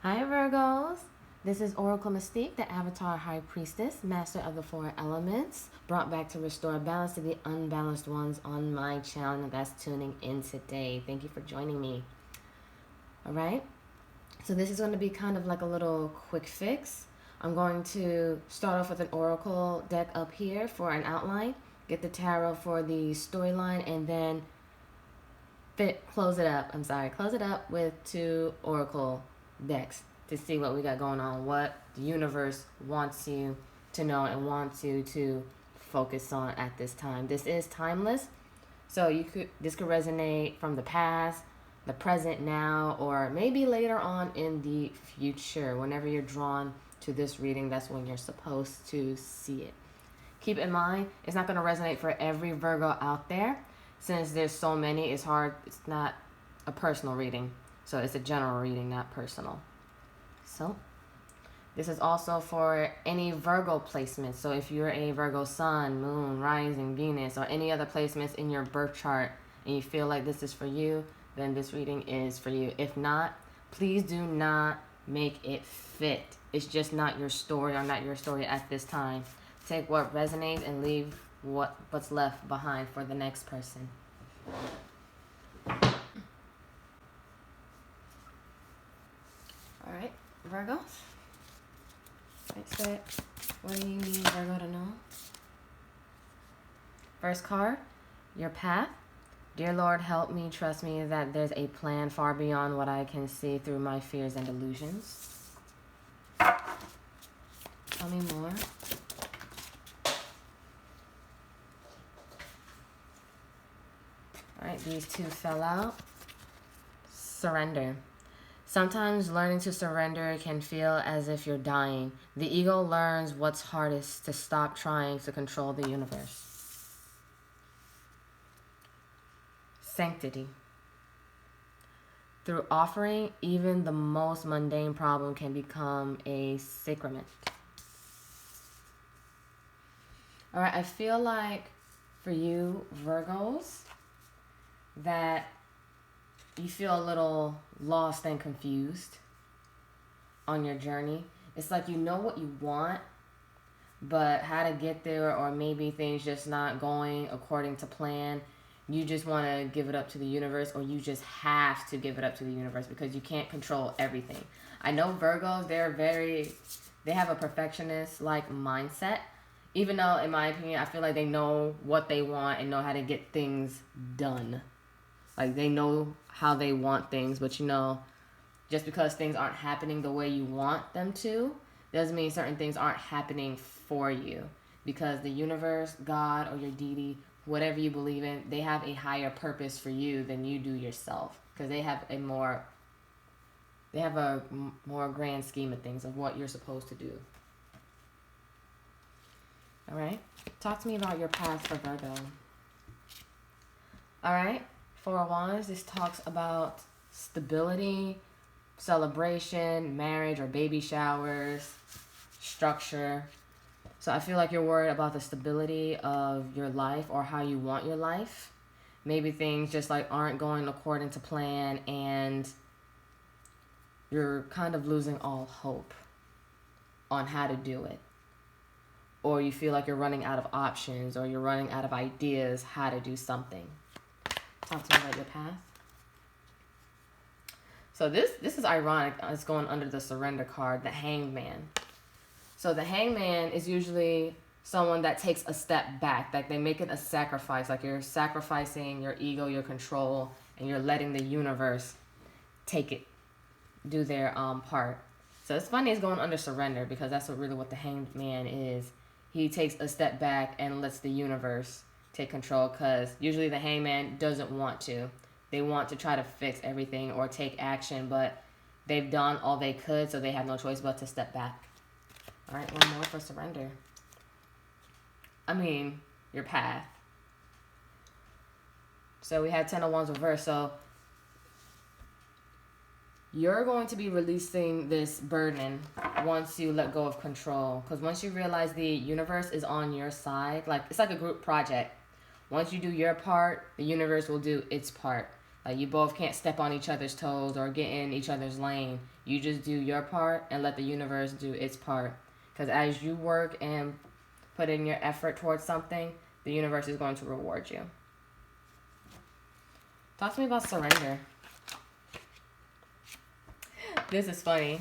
Hi Virgos! This is Oracle Mystique, the Avatar High Priestess, Master of the Four Elements, brought back to restore balance to the unbalanced ones on my channel that's tuning in today. Thank you for joining me. Alright, so this is going to be kind of like a little quick fix. I'm going to start off with an Oracle deck up here for an outline, get the tarot for the storyline, and then close it up with two Oracle decks to see what we got going on, what the universe wants you to know and wants you to focus on at this time. This is timeless, so this could resonate from the past, the present now, or maybe later on in the future. Whenever you're drawn to this reading, that's when you're supposed to see it. Keep in mind, it's not going to resonate for every Virgo out there. Since there's so many, it's not a personal reading. So it's a general reading, not personal. So this is also for any Virgo placements. So if you're a Virgo sun, moon, rising, Venus, or any other placements in your birth chart and you feel like this is for you, then this reading is for you. If not, please do not make it fit. It's just not your story or not your story at this time. Take what resonates and leave what's left behind for the next person. All right, Virgos. Next up, what do you need Virgo to know? First card, your path. Dear Lord, help me, trust me that there's a plan far beyond what I can see through my fears and illusions. Tell me more. All right, these two fell out. Surrender. Sometimes learning to surrender can feel as if you're dying. The ego learns what's hardest: to stop trying to control the universe. Sanctity. Through offering, even the most mundane problem can become a sacrament. All right, I feel like for you, Virgos, that you feel a little lost and confused on your journey. It's like you know what you want, but how to get there, or maybe things just not going according to plan. You just want to give it up to the universe, or you just have to give it up to the universe because you can't control everything. I know Virgos, they have a perfectionist-like mindset, even though, in my opinion, I feel like they know what they want and know how to get things done. Like, they know how they want things, but just because things aren't happening the way you want them to, doesn't mean certain things aren't happening for you. Because the universe, God, or your deity, whatever you believe in, they have a higher purpose for you than you do yourself. Because they have a more grand scheme of things of what you're supposed to do. All right? Talk to me about your path for Virgo. All right? Four of Wands, this talks about stability, celebration, marriage or baby showers, structure. So I feel like you're worried about the stability of your life or how you want your life. Maybe things just like aren't going according to plan and you're kind of losing all hope on how to do it. Or you feel like you're running out of options, or you're running out of ideas how to do something. Talk to me about your path. So this is ironic. It's going under the surrender card, the Hanged Man. So the Hanged Man is usually someone that takes a step back. Like, they make it a sacrifice. Like, you're sacrificing your ego, your control, and you're letting the universe do their part. So it's funny it's going under surrender, because that's what the Hanged Man is. He takes a step back and lets the universe take control, because usually the hangman doesn't want to. They want to try to fix everything or take action, but they've done all they could, so they have no choice but to step back. All right, one more for surrender. Your path. So we had 10 of Wands reversed. So you're going to be releasing this burden once you let go of control. Because once you realize the universe is on your side, like, it's like a group project. Once you do your part, the universe will do its part. Like, you both can't step on each other's toes or get in each other's lane. You just do your part and let the universe do its part. Because as you work and put in your effort towards something, the universe is going to reward you. Talk to me about surrender. This is funny.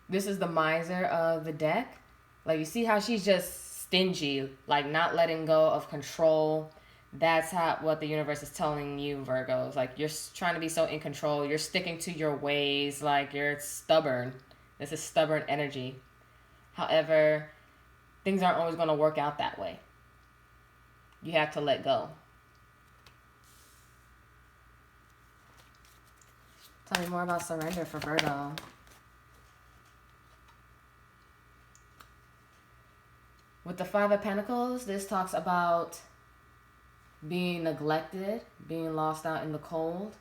This is the miser of the deck. Like, you see how she's just stingy, like not letting go of control. That's what the universe is telling you, Virgos. Like, you're trying to be so in control. You're sticking to your ways. Like, you're stubborn. This is stubborn energy. However, things aren't always going to work out that way. You have to let go. Tell me more about surrender for Virgo. With the Five of Pentacles, this talks about being neglected, being lost out in the cold,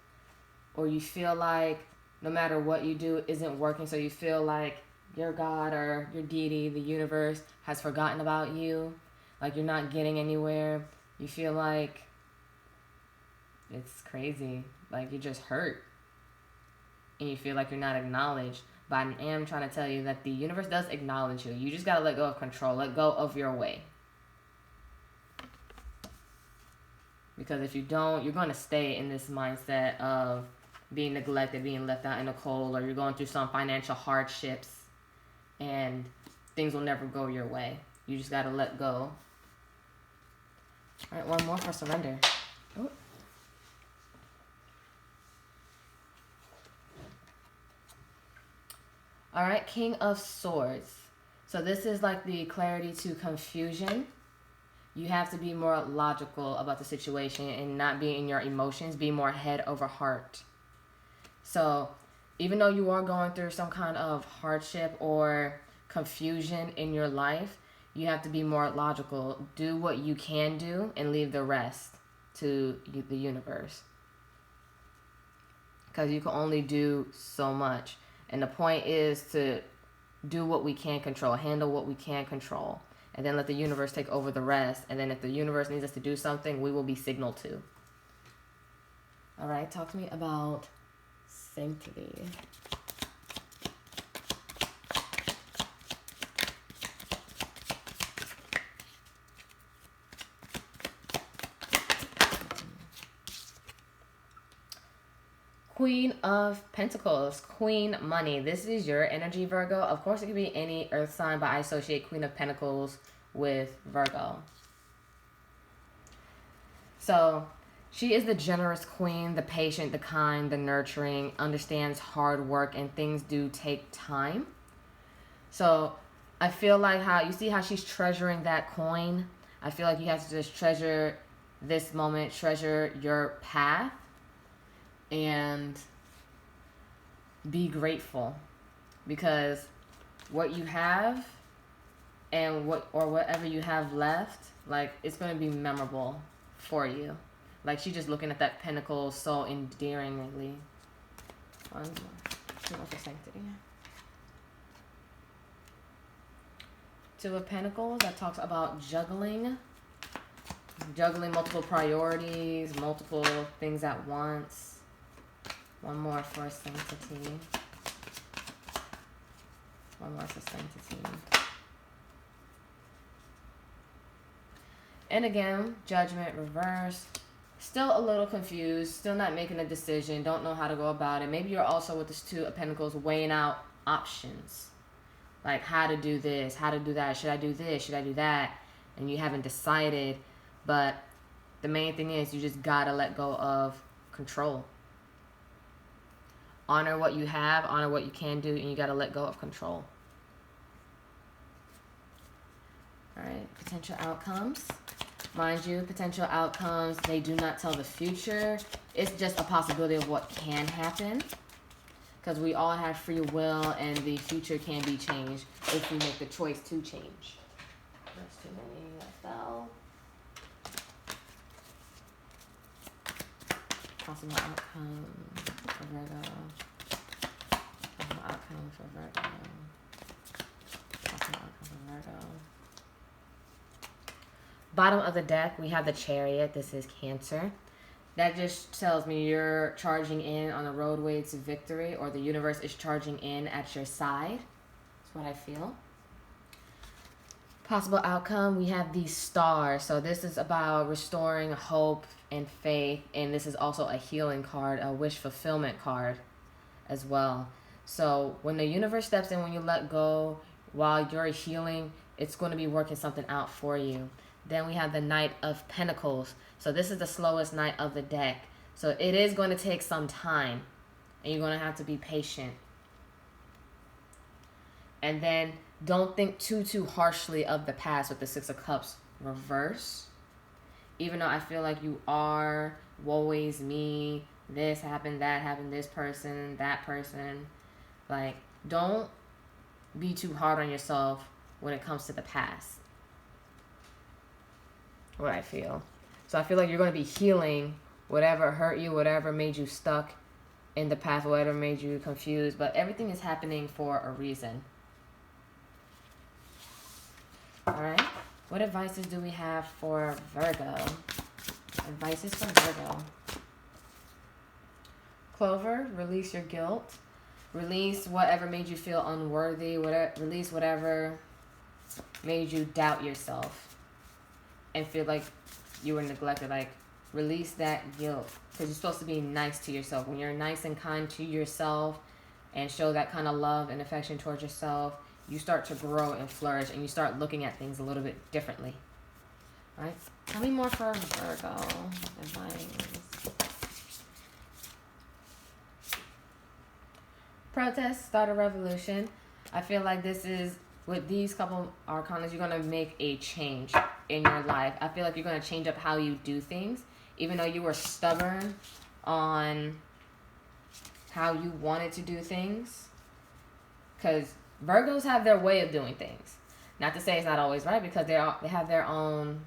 or you feel like no matter what you do isn't working, so you feel like your God or your deity, the universe, has forgotten about you, like you're not getting anywhere. You feel like it's crazy, like you're just hurt, and you feel like you're not acknowledged. But I am trying to tell you that the universe does acknowledge you. You just got to let go of control. Let go of your way. Because if you don't, you're going to stay in this mindset of being neglected, being left out in the cold, or you're going through some financial hardships and things will never go your way. You just got to let go. All right, one more for surrender. Ooh. All right, King of Swords. So this is like the clarity to confusion. You have to be more logical about the situation and not be in your emotions. Be more head over heart. So even though you are going through some kind of hardship or confusion in your life, you have to be more logical. Do what you can do and leave the rest to the universe. Because you can only do so much. And the point is to do what we can control, handle what we can control, and then let the universe take over the rest. And then if the universe needs us to do something, we will be signaled to. All right, talk to me about sanctity. Queen of Pentacles, Queen Money. This is your energy, Virgo. Of course, it could be any earth sign, but I associate Queen of Pentacles with Virgo. So she is the generous queen, the patient, the kind, the nurturing, understands hard work, and things do take time. So I feel like how you see how she's treasuring that coin. I feel like you have to just treasure this moment, treasure your path, and be grateful, because what you have and whatever you have left, like, it's going to be memorable for you. Like, she's just looking at that pentacle so endearingly. One more. Two more for sanctity. Two of Pentacles, that talks about juggling multiple priorities, multiple things at once. One more for sanctity. One more for sanctity. And again, judgment reversed. Still a little confused. Still not making a decision. Don't know how to go about it. Maybe you're also with this Two of Pentacles weighing out options. Like how to do this, how to do that. Should I do this? Should I do that? And you haven't decided. But the main thing is you just gotta let go of control. Honor what you have, honor what you can do, and you got to let go of control. All right, potential outcomes. Mind you, potential outcomes, they do not tell the future. It's just a possibility of what can happen. Because we all have free will, and the future can be changed if we make the choice to change. There's too many that fell. Possible outcome for Virgo. Possible outcome for Virgo. Possible outcome for Virgo. Bottom of the deck, we have the Chariot. This is Cancer. That just tells me you're charging in on a roadway to victory, or the universe is charging in at your side. That's what I feel. Possible outcome, we have these stars. So this is about restoring hope and faith. And this is also a healing card, a wish fulfillment card as well. So when the universe steps in, when you let go, while you're healing, it's going to be working something out for you. Then we have the Knight of Pentacles. So this is the slowest knight of the deck. So it is going to take some time. And you're going to have to be patient. And then don't think too harshly of the past with the Six of Cups reverse. Even though I feel like you are, woe is me, this happened, that happened, this person, that person. Like, don't be too hard on yourself when it comes to the past. What I feel. So I feel like you're going to be healing whatever hurt you, whatever made you stuck in the past, whatever made you confused. But everything is happening for a reason. Alright, what advices do we have for Virgo? Advices for Virgo. Clover, release your guilt. Release whatever made you feel unworthy. Release whatever made you doubt yourself and feel like you were neglected. Like, release that guilt. Because you're supposed to be nice to yourself. When you're nice and kind to yourself and show that kind of love and affection towards yourself, you start to grow and flourish, and you start looking at things a little bit differently. All right? Tell me more for Virgo. Advice. Protest, start a revolution. I feel like this is, with these couple arcanas, you're going to make a change in your life. I feel like you're going to change up how you do things, even though you were stubborn on how you wanted to do things. Because Virgos have their way of doing things. Not to say it's not always right, because they have their own,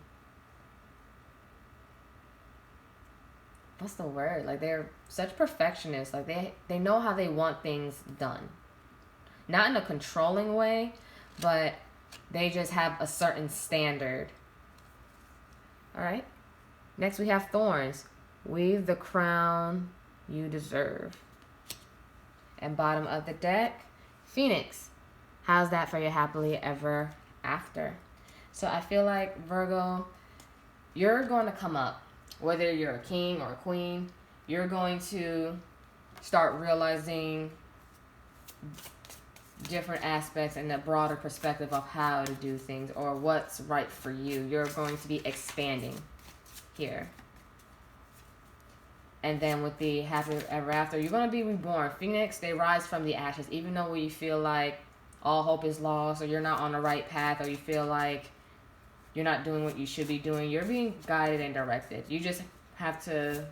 what's the word? Like, they're such perfectionists. Like, they know how they want things done. Not in a controlling way, but they just have a certain standard. All right. Next we have Thorns. Weave the crown you deserve. And bottom of the deck, Phoenix. How's that for your happily ever after? So I feel like, Virgo, you're going to come up. Whether you're a king or a queen, you're going to start realizing different aspects and a broader perspective of how to do things or what's right for you. You're going to be expanding here. And then with the happily ever after, you're going to be reborn. Phoenix, they rise from the ashes. Even though you feel like all hope is lost, or you're not on the right path, or you feel like you're not doing what you should be doing, you're being guided and directed. You just have to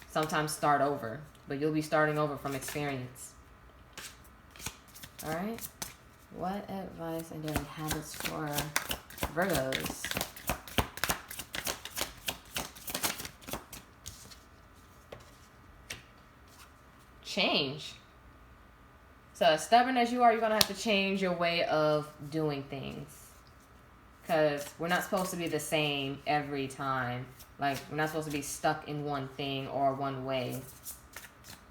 sometimes start over, but you'll be starting over from experience. All right. What advice and daily habits for Virgos? Change. So as stubborn as you are, you're going to have to change your way of doing things. Because we're not supposed to be the same every time. Like, we're not supposed to be stuck in one thing or one way.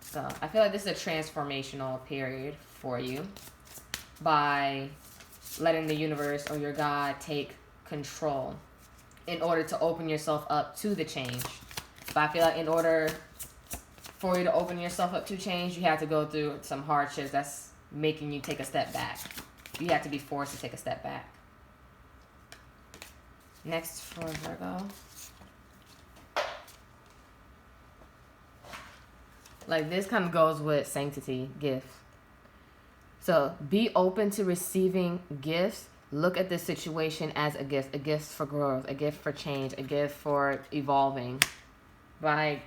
So I feel like this is a transformational period for you. By letting the universe or your God take control in order to open yourself up to the change. But I feel like in order for you to open yourself up to change, you have to go through some hardships that's making you take a step back. You have to be forced to take a step back. Next for Virgo. Like, this kind of goes with sanctity, gift. So be open to receiving gifts. Look at this situation as a gift for growth, a gift for change, a gift for evolving. Like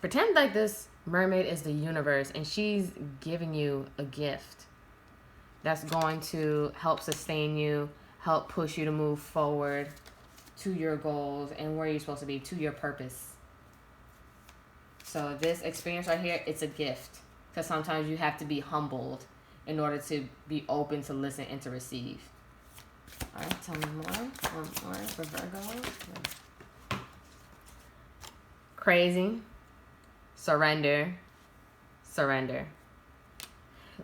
pretend like this mermaid is the universe and she's giving you a gift that's going to help sustain you, help push you to move forward to your goals and where you're supposed to be, to your purpose. So this experience right here, it's a gift. Because sometimes you have to be humbled in order to be open to listen and to receive. All right, tell me more. One more for Virgo. Crazy. Surrender. Surrender.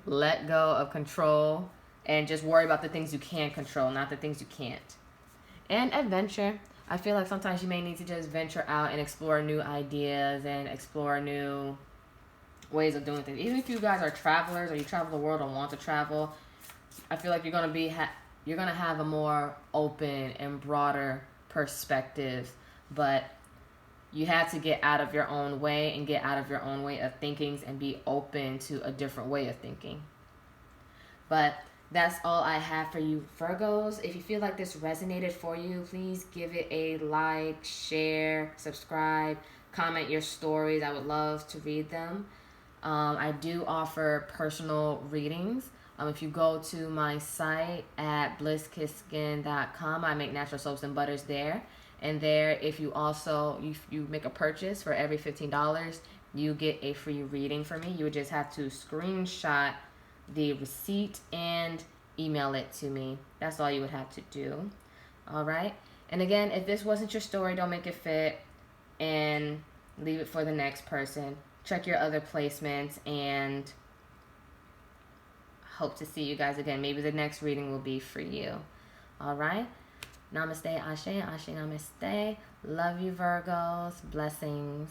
Let go of control and just worry about the things you can control, not the things you can't. And adventure. I feel like sometimes you may need to just venture out and explore new ideas and explore new ways of doing things. Even if you guys are travelers or you travel the world or want to travel, I feel like you're gonna have a more open and broader perspective. But you have to get out of your own way and get out of your own way of thinking and be open to a different way of thinking. But that's all I have for you, Virgos. If you feel like this resonated for you, please give it a like, share, subscribe, comment your stories. I would love to read them. I do offer personal readings. If you go to my site at blisskisskin.com, I make natural soaps and butters there. And there, if you make a purchase for every $15, you get a free reading from me. You would just have to screenshot the receipt and email it to me. That's all you would have to do. All right. And again, if this wasn't your story, don't make it fit and leave it for the next person. Check your other placements and hope to see you guys again. Maybe the next reading will be for you. All right. Namaste, Ashe, Ashe, Namaste. Love you, Virgos. Blessings.